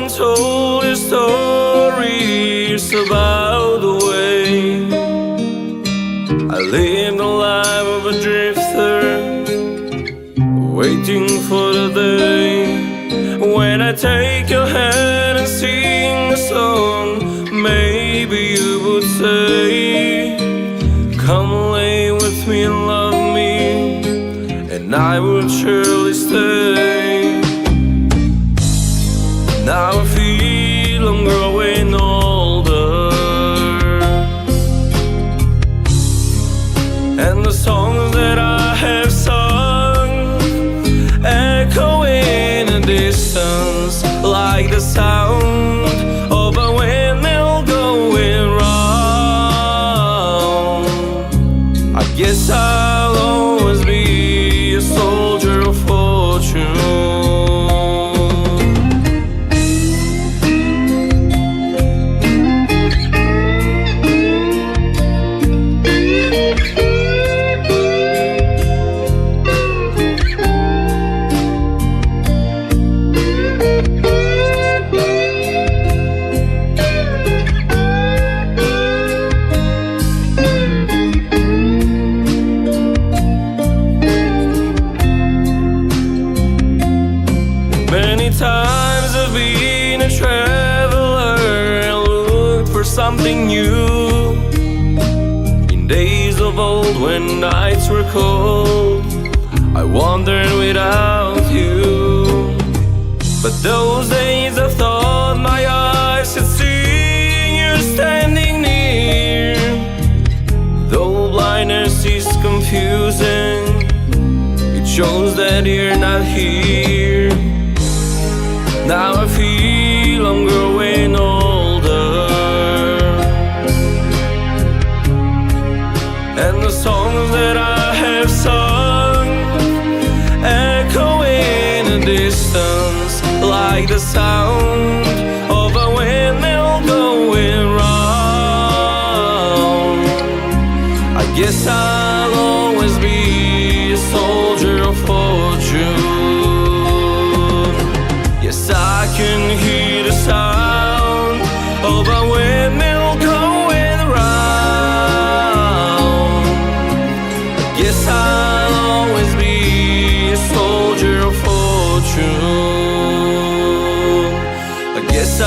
and told your stories about the way I lived the life of a drifter, waiting for the day when I take your hand and sing a song. Maybe you would say, come lay with me and love me, and I would surely stay. Now I feel I'm growing older, and the songs that I have sung echo in the distance like the sound of a windmill going round. I guess I'll always be a soldier of fortune. Many times I've been a traveler and looked for something new. In days of old when nights were cold, I wandered without you. But those days I thought my eyes had seen you standing near. Though blindness is confusing, it shows that you're not here. Now I feel I'm growing older, and the songs that I have sung echo in the distance like the sound of a windmill going round. I guess I'll always be a soldier of fortune. Yes, I can hear the sound of a windmill going round. Yes, I'll always be a soldier of fortune. I guess